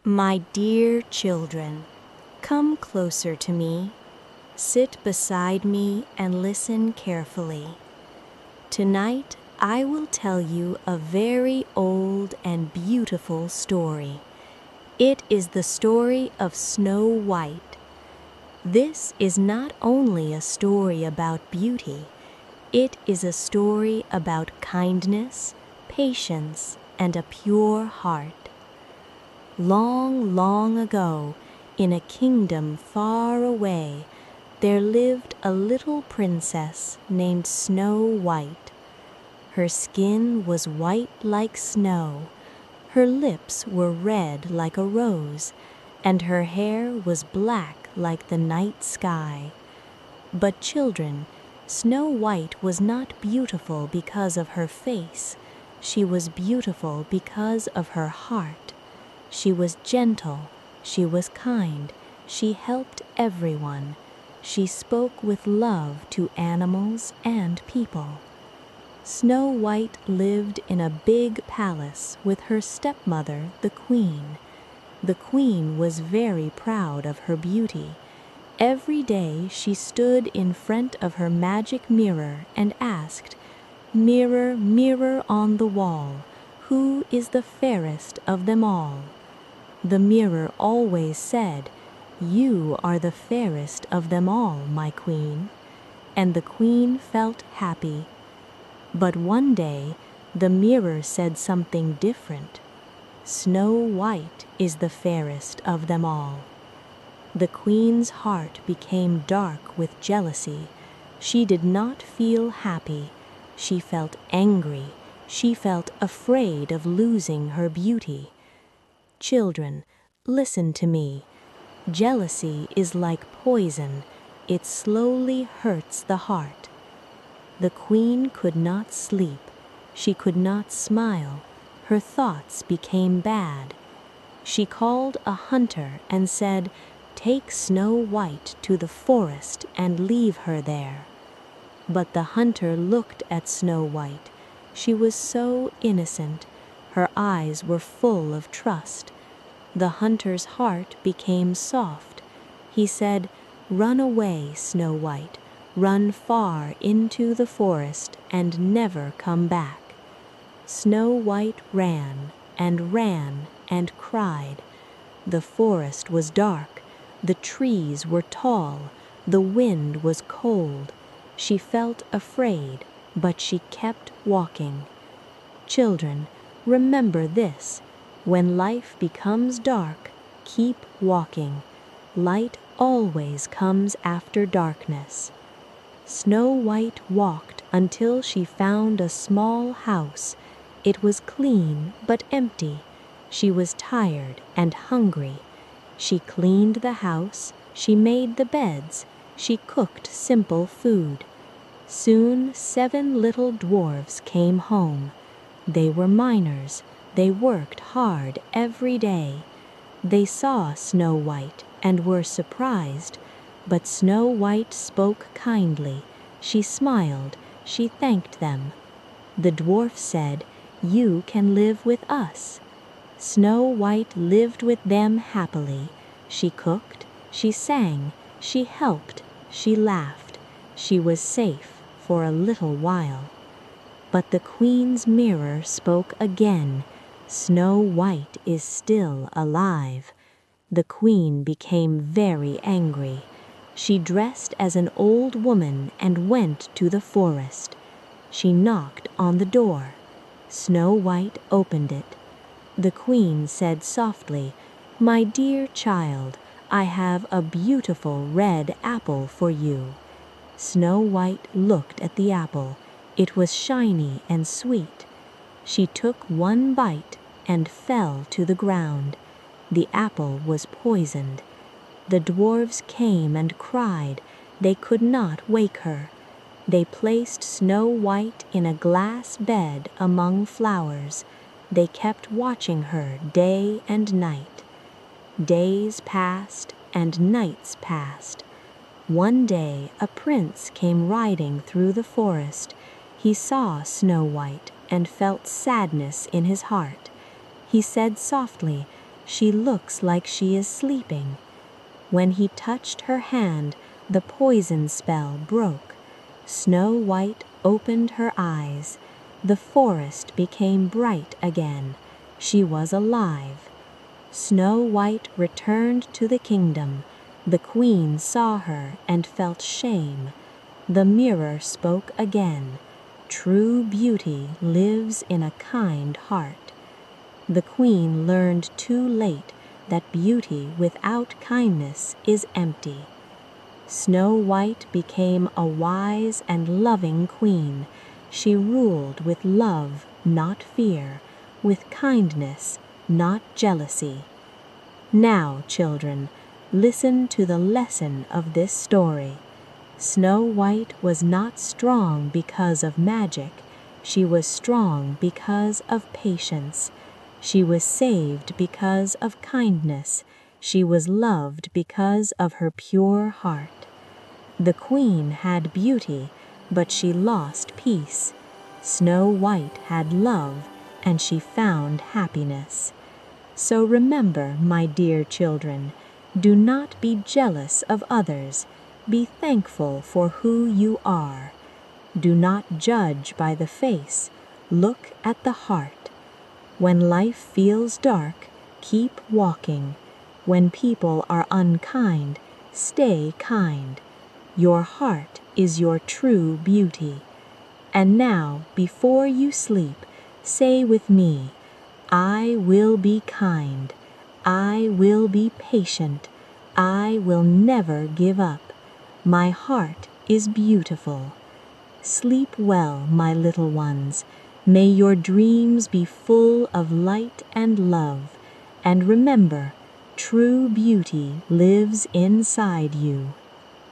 My dear children, come closer to me. Sit beside me and listen carefully. Tonight, I will tell you a very old and beautiful story. It is the story of Snow White. This is not only a story about beauty, it is a story about kindness, patience, and a pure heart. Long, long ago, in a kingdom far away, there lived a little princess named Snow White. Her skin was white like snow, her lips were red like a rose, and her hair was black like the night sky. But children, Snow White was not beautiful because of her face. She was beautiful because of her heart. She was gentle, she was kind, she helped everyone. She spoke with love to animals and people. Snow White lived in a big palace with her stepmother, the Queen. The Queen was very proud of her beauty. Every day she stood in front of her magic mirror and asked, "Mirror, mirror on the wall, who is the fairest of them all?" The mirror always said, "You are the fairest of them all, my queen." And the queen felt happy. But one day, the mirror said something different. "Snow White is the fairest of them all." The queen's heart became dark with jealousy. She did not feel happy. She felt angry. She felt afraid of losing her beauty. Children, listen to me. Jealousy is like poison. It slowly hurts the heart. The queen could not sleep. She could not smile. Her thoughts became bad. She called a hunter and said, "Take Snow White to the forest and leave her there." But the hunter looked at Snow White. She was so innocent. Her eyes were full of trust. The hunter's heart became soft. He said, "Run away, Snow White. Run far into the forest and never come back." Snow White ran and ran and cried. The forest was dark. The trees were tall. The wind was cold. She felt afraid, but she kept walking. Children, remember this. When life becomes dark, keep walking. Light always comes after darkness. Snow White walked until she found a small house. It was clean but empty. She was tired and hungry. She cleaned the house, she made the beds, she cooked simple food. Soon 7 little dwarfs came home. They were miners. They worked hard every day. They saw Snow White and were surprised, but Snow White spoke kindly. She smiled. She thanked them. The dwarf said, "You can live with us." Snow White lived with them happily. She cooked, she sang, she helped, she laughed. She was safe for a little while. But the queen's mirror spoke again. Snow White is still alive. The queen became very angry. She dressed as an old woman and went to the forest. She knocked on the door. Snow White opened it. The queen said softly, "My dear child, I have a beautiful red apple for you." Snow White looked at the apple. It was shiny and sweet. She took one bite and fell to the ground. The apple was poisoned. The dwarves came and cried. They could not wake her. They placed Snow White in a glass bed among flowers. They kept watching her day and night. Days passed and nights passed. One day a prince came riding through the forest. He saw Snow White and felt sadness in his heart. He said softly, She looks like she is sleeping. When he touched her hand, the poison spell broke. Snow White opened her eyes. The forest became bright again. She was alive. Snow White returned to the kingdom. The queen saw her and felt shame. The mirror spoke again. True beauty lives in a kind heart. The queen learned too late that beauty without kindness is empty. Snow White became a wise and loving queen. She ruled with love, not fear, with kindness, not jealousy. Now, children, listen to the lesson of this story. Snow White was not strong because of magic. She was strong because of patience. She was saved because of kindness. She was loved because of her pure heart. The queen had beauty, but she lost peace. Snow White had love, and she found happiness. So remember, my dear children, do not be jealous of others. Be thankful for who you are. Do not judge by the face. Look at the heart. When life feels dark, keep walking. When people are unkind, stay kind. Your heart is your true beauty. And now, before you sleep, say with me, I will be kind. I will be patient. I will never give up. My heart is beautiful. Sleep well, my little ones. May your dreams be full of light and love. And remember, true beauty lives inside you.